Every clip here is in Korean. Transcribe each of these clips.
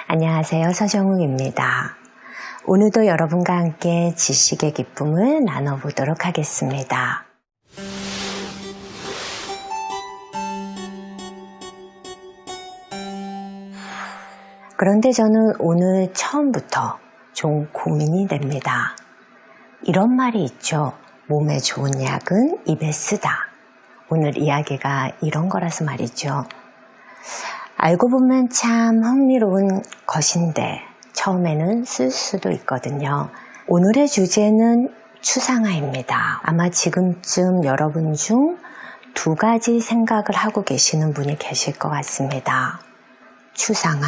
안녕하세요. 서정웅입니다. 오늘도 여러분과 함께 지식의 기쁨을 나눠보도록 하겠습니다. 그런데 저는 오늘 처음부터 좀 고민이 됩니다. 이런 말이 있죠. 몸에 좋은 약은 입에 쓰다. 오늘 이야기가 이런 거라서 말이죠. 알고 보면 참 흥미로운 것인데 처음에는 쓸 수도 있거든요. 오늘의 주제는 추상화입니다. 아마 지금쯤 여러분 중 두 가지 생각을 하고 계시는 분이 계실 것 같습니다. 추상화?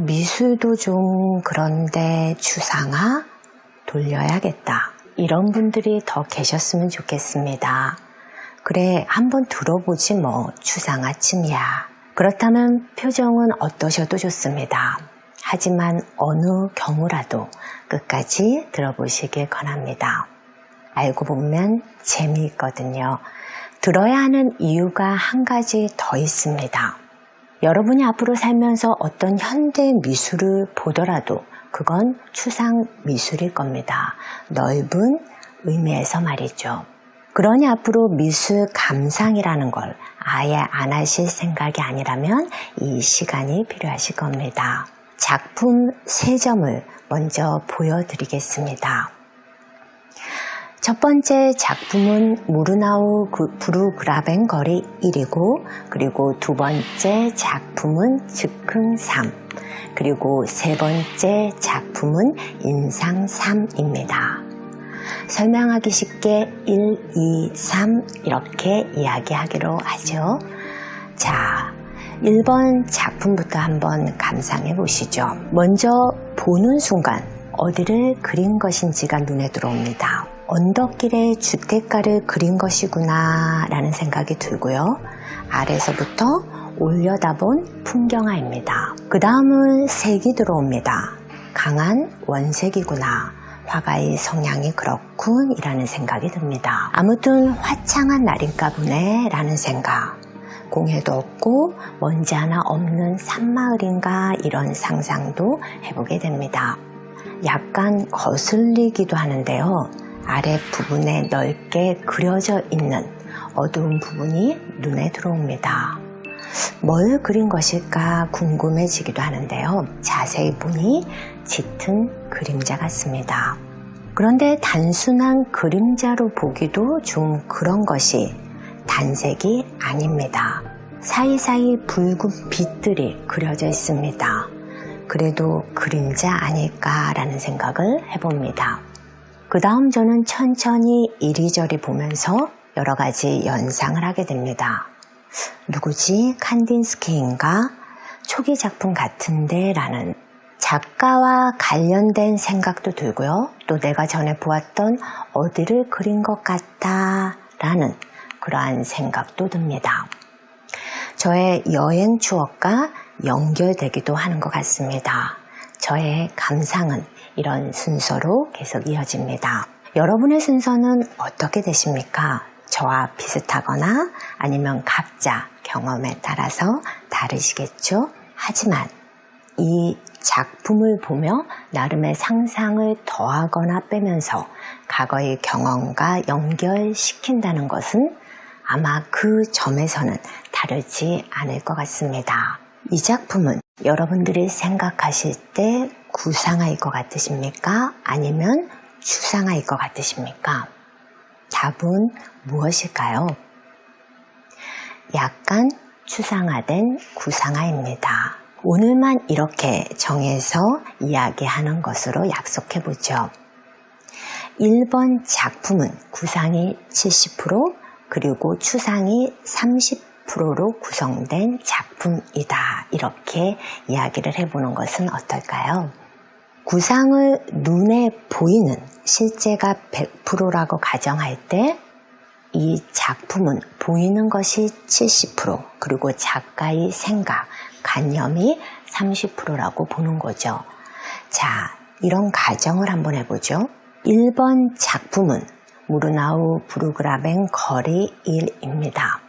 미술도 좀 그런데 추상화? 돌려야겠다. 이런 분들이 더 계셨으면 좋겠습니다. 그래, 한번 들어보지 뭐, 추상화쯤이야. 그렇다면 표정은 어떠셔도 좋습니다. 하지만 어느 경우라도 끝까지 들어보시길 권합니다. 알고 보면 재미있거든요. 들어야 하는 이유가 한 가지 더 있습니다. 여러분이 앞으로 살면서 어떤 현대 미술을 보더라도 그건 추상 미술일 겁니다. 넓은 의미에서 말이죠. 그러니 앞으로 미술 감상이라는 걸 아예 안 하실 생각이 아니라면 이 시간이 필요하실 겁니다. 작품 3점을 먼저 보여드리겠습니다. 첫 번째 작품은 무르나우 브루그라벤 거리 1이고, 그리고 두 번째 작품은 즉흥 3, 그리고 세 번째 작품은 인상 3입니다. 설명하기 쉽게 1, 2, 3 이렇게 이야기하기로 하죠. 자, 1번 작품부터 한번 감상해 보시죠. 먼저 보는 순간 어디를 그린 것인지가 눈에 들어옵니다. 언덕길에 주택가를 그린 것이구나 라는 생각이 들고요. 아래서부터 올려다본 풍경화입니다. 그 다음은 색이 들어옵니다. 강한 원색이구나. 화가의 성향이 그렇군 이라는 생각이 듭니다. 아무튼 화창한 날인가 보네 라는 생각. 공해도 없고 먼지 하나 없는 산마을인가 이런 상상도 해보게 됩니다. 약간 거슬리기도 하는데요. 아래 부분에 넓게 그려져 있는 어두운 부분이 눈에 들어옵니다. 뭘 그린 것일까 궁금해지기도 하는데요. 자세히 보니 짙은 그림자 같습니다. 그런데 단순한 그림자로 보기도 좀 그런 것이 단색이 아닙니다. 사이사이 붉은 빛들이 그려져 있습니다. 그래도 그림자 아닐까라는 생각을 해봅니다. 그 다음 저는 천천히 이리저리 보면서 여러 가지 연상을 하게 됩니다. 누구지? 칸딘스키인가? 초기 작품 같은데 라는 작가와 관련된 생각도 들고요. 또 내가 전에 보았던 어디를 그린 것 같다 라는 그러한 생각도 듭니다. 저의 여행 추억과 연결되기도 하는 것 같습니다. 저의 감상은 이런 순서로 계속 이어집니다. 여러분의 순서는 어떻게 되십니까? 저와 비슷하거나 아니면 각자 경험에 따라서 다르시겠죠? 하지만 이 작품을 보며 나름의 상상을 더하거나 빼면서 과거의 경험과 연결시킨다는 것은 아마 그 점에서는 다르지 않을 것 같습니다. 이 작품은 여러분들이 생각하실 때 구상화일 것 같으십니까? 아니면 추상화일 것 같으십니까? 답은 무엇일까요? 약간 추상화된 구상화입니다. 오늘만 이렇게 정해서 이야기하는 것으로 약속해보죠. 1번 작품은 구상이 70%, 그리고 추상이 30%로 구성된 작품이다. 이렇게 이야기를 해보는 것은 어떨까요? 구상을 눈에 보이는 실제가 100%라고 가정할 때 이 작품은 보이는 것이 70%, 그리고 작가의 생각, 관념이 30%라고 보는 거죠. 자, 이런 가정을 한번 해보죠. 1번 작품은 무르나우 브루그라벤 거리 1입니다.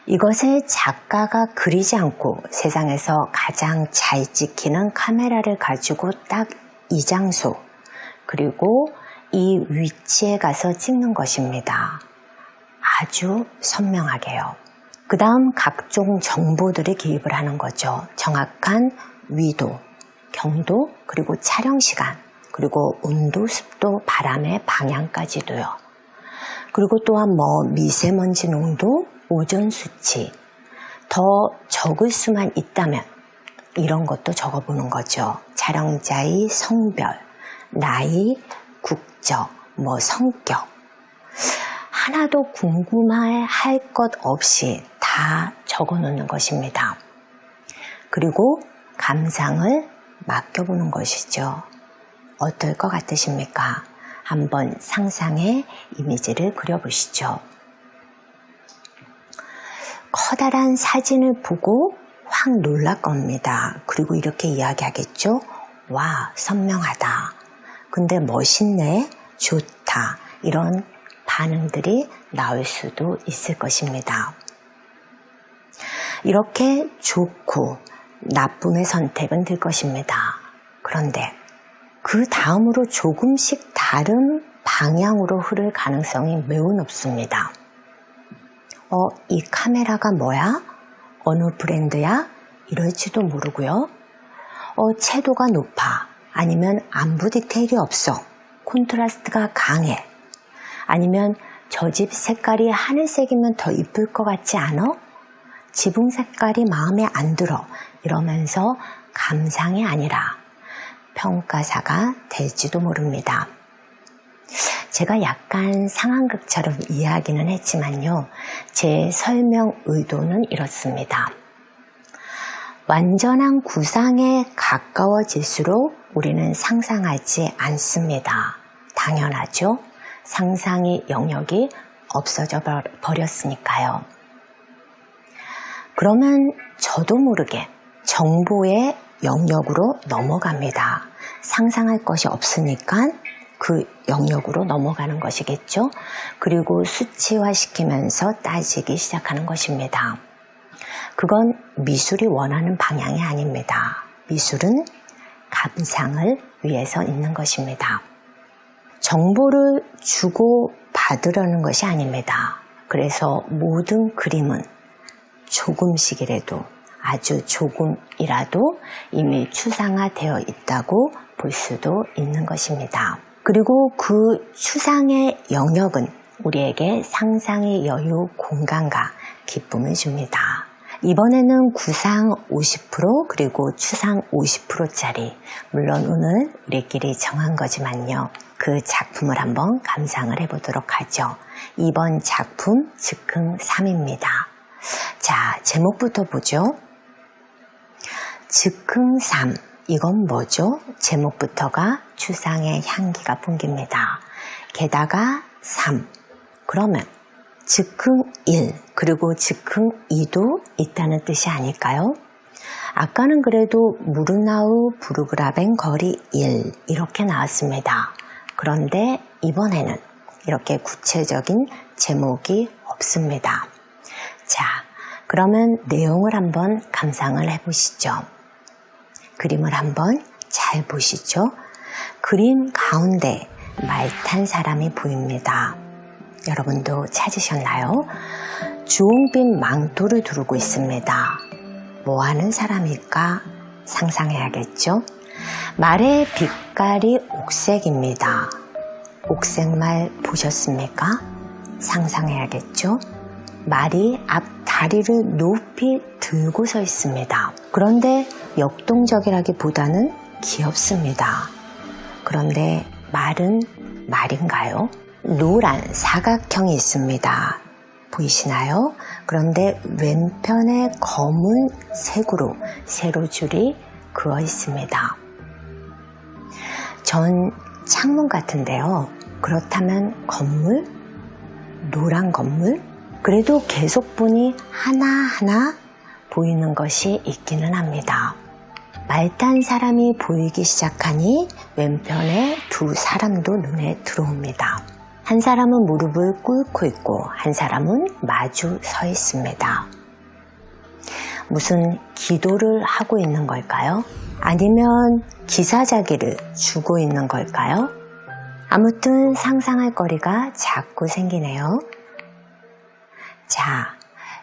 이것을 작가가 그리지 않고 세상에서 가장 잘 찍히는 카메라를 가지고 딱 이 장소 그리고 이 위치에 가서 찍는 것입니다. 아주 선명하게요. 그 다음 각종 정보들이 기입을 하는 거죠. 정확한 위도, 경도, 그리고 촬영 시간, 그리고 온도, 습도, 바람의 방향까지도요. 그리고 또한 미세먼지 농도, 오존 수치, 더 적을 수만 있다면 이런 것도 적어보는 거죠. 촬영자의 성별, 나이, 국적, 성격 하나도 궁금할 것 없이 다 적어놓는 것입니다. 그리고 감상을 맡겨보는 것이죠. 어떨 것 같으십니까? 한번 상상의 이미지를 그려보시죠. 커다란 사진을 보고 확 놀랄 겁니다. 그리고 이렇게 이야기하겠죠. 와, 선명하다. 근데 멋있네, 좋다. 이런 반응들이 나올 수도 있을 것입니다. 이렇게 좋고 나쁨의 선택은 들 것입니다. 그런데 그 다음으로 조금씩 다른 방향으로 흐를 가능성이 매우 높습니다. 이 카메라가 뭐야? 어느 브랜드야? 이럴지도 모르고요. 채도가 높아. 아니면 안부 디테일이 없어. 콘트라스트가 강해. 아니면 저 집 색깔이 하늘색이면 더 이쁠 것 같지 않아? 지붕 색깔이 마음에 안 들어. 이러면서 감상이 아니라 평가사가 될지도 모릅니다. 제가 약간 상황극처럼 이야기는 했지만요. 제 설명 의도는 이렇습니다. 완전한 구상에 가까워질수록 우리는 상상하지 않습니다. 당연하죠. 상상의 영역이 없어져 버렸으니까요. 그러면 저도 모르게 정보의 영역으로 넘어갑니다. 상상할 것이 없으니까 그 영역으로 넘어가는 것이겠죠. 그리고 수치화시키면서 따지기 시작하는 것입니다. 그건 미술이 원하는 방향이 아닙니다. 미술은 감상을 위해서 있는 것입니다. 정보를 주고 받으려는 것이 아닙니다. 그래서 모든 그림은 조금씩이라도 아주 조금이라도 이미 추상화되어 있다고 볼 수도 있는 것입니다. 그리고 그 추상의 영역은 우리에게 상상의 여유, 공간과 기쁨을 줍니다. 이번에는 구상 50% 그리고 추상 50%짜리 물론 오늘 우리끼리 정한 거지만요. 그 작품을 한번 감상을 해보도록 하죠. 이번 작품 즉흥 3입니다. 자, 제목부터 보죠. 즉흥 3. 이건 뭐죠? 제목부터가 추상의 향기가 풍깁니다. 게다가 3. 그러면 즉흥 1 그리고 즉흥 2도 있다는 뜻이 아닐까요? 아까는 그래도 무르나우 부르그라벤 거리 1 이렇게 나왔습니다. 그런데 이번에는 이렇게 구체적인 제목이 없습니다. 자, 그러면 내용을 한번 감상을 해보시죠. 그림을 한번 잘 보시죠. 그림 가운데 말 탄 사람이 보입니다. 여러분도 찾으셨나요? 주홍빛 망토를 두르고 있습니다. 뭐 하는 사람일까 상상해야겠죠? 말의 빛깔이 옥색입니다. 옥색말 보셨습니까? 상상해야겠죠? 말이 앞 다리를 높이 들고 서 있습니다. 그런데 역동적이라기보다는 귀엽습니다. 그런데 말은 말인가요? 노란 사각형이 있습니다. 보이시나요? 그런데 왼편에 검은 색으로 세로줄이 그어 있습니다. 전 창문 같은데요. 그렇다면 건물? 노란 건물? 그래도 계속 보니 하나하나 보이는 것이 있기는 합니다. 말탄 사람이 보이기 시작하니 왼편에 두 사람도 눈에 들어옵니다. 한 사람은 무릎을 꿇고 있고 한 사람은 마주 서 있습니다. 무슨 기도를 하고 있는 걸까요? 아니면 기사자기를 주고 있는 걸까요? 아무튼 상상할 거리가 자꾸 생기네요. 자,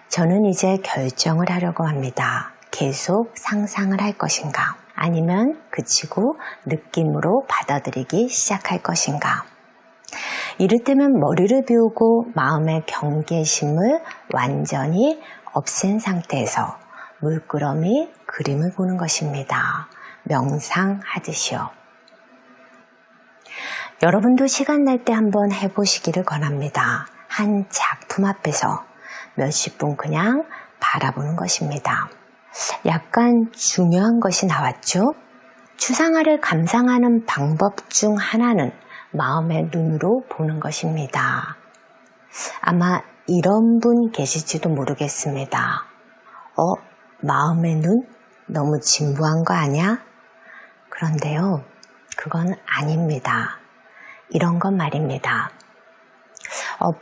저는 이제 결정을 하려고 합니다. 계속 상상을 할 것인가? 아니면 그치고 느낌으로 받아들이기 시작할 것인가? 이를테면 머리를 비우고 마음의 경계심을 완전히 없앤 상태에서 물끄러미 그림을 보는 것입니다. 명상하듯이요. 여러분도 시간 날 때 한번 해보시기를 권합니다. 한 작품 앞에서 몇십 분 그냥 바라보는 것입니다. 약간 중요한 것이 나왔죠? 추상화를 감상하는 방법 중 하나는 마음의 눈으로 보는 것입니다. 아마 이런 분 계실지도 모르겠습니다. 마음의 눈? 너무 진부한 거 아니야? 그런데요, 그건 아닙니다. 이런 건 말입니다.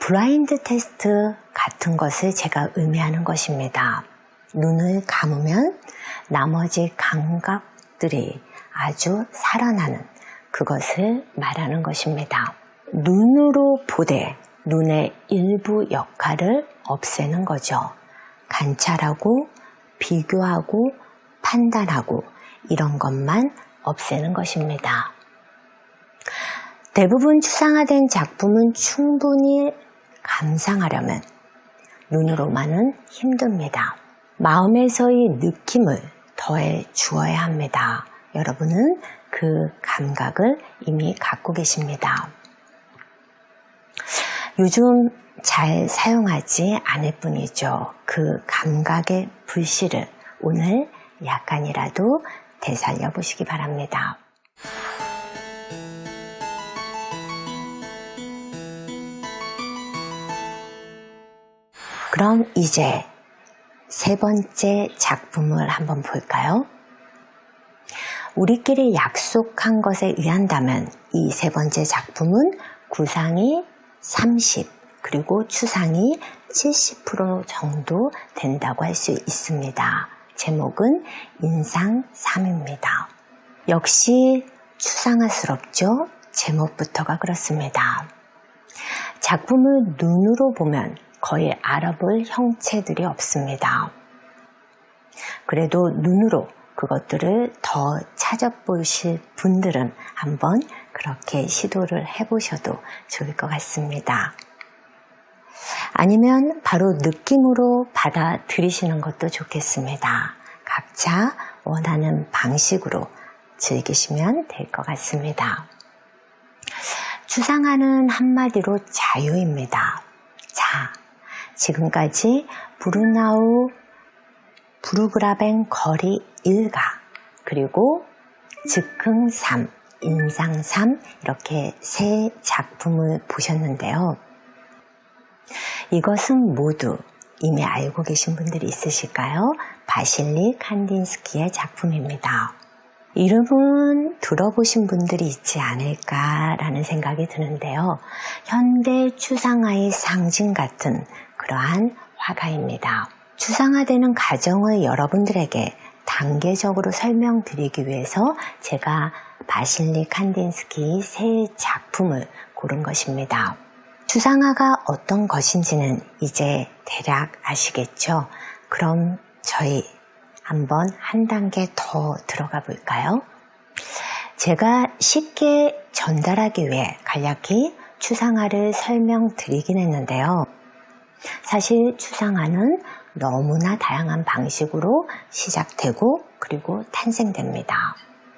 블라인드 테스트 같은 것을 제가 의미하는 것입니다. 눈을 감으면 나머지 감각들이 아주 살아나는 그것을 말하는 것입니다. 눈으로 보되 눈의 일부 역할을 없애는 거죠. 관찰하고 비교하고 판단하고 이런 것만 없애는 것입니다. 대부분 추상화된 작품은 충분히 감상하려면 눈으로만은 힘듭니다. 마음에서의 느낌을 더해 주어야 합니다. 여러분은 그 감각을 이미 갖고 계십니다. 요즘 잘 사용하지 않을 뿐이죠. 그 감각의 불씨를 오늘 약간이라도 되살려 보시기 바랍니다. 그럼 이제 세 번째 작품을 한번 볼까요? 우리끼리 약속한 것에 의한다면 이 세 번째 작품은 구상이 30 그리고 추상이 70% 정도 된다고 할 수 있습니다. 제목은 인상 3입니다. 역시 추상화스럽죠? 제목부터가 그렇습니다. 작품을 눈으로 보면 거의 알아볼 형체들이 없습니다. 그래도 눈으로 그것들을 더 찾아보실 분들은 한번 그렇게 시도를 해보셔도 좋을 것 같습니다. 아니면 바로 느낌으로 받아들이시는 것도 좋겠습니다. 각자 원하는 방식으로 즐기시면 될 것 같습니다. 추상화는 한마디로 자유입니다. 자, 지금까지 브루나우 브루그라벤 거리 일가 그리고 즉흥 3, 인상 3 이렇게 세 작품을 보셨는데요. 이것은 모두 이미 알고 계신 분들이 있으실까요? 바실리 칸딘스키의 작품입니다. 이름은 들어보신 분들이 있지 않을까라는 생각이 드는데요. 현대 추상화의 상징 같은 그러한 화가입니다. 추상화되는 과정을 여러분들에게 단계적으로 설명드리기 위해서 제가 바실리 칸딘스키 세 작품을 고른 것입니다. 추상화가 어떤 것인지는 이제 대략 아시겠죠? 그럼 저희 한번 한 단계 더 들어가 볼까요? 제가 쉽게 전달하기 위해 간략히 추상화를 설명드리긴 했는데요. 사실 추상화는 너무나 다양한 방식으로 시작되고 그리고 탄생됩니다.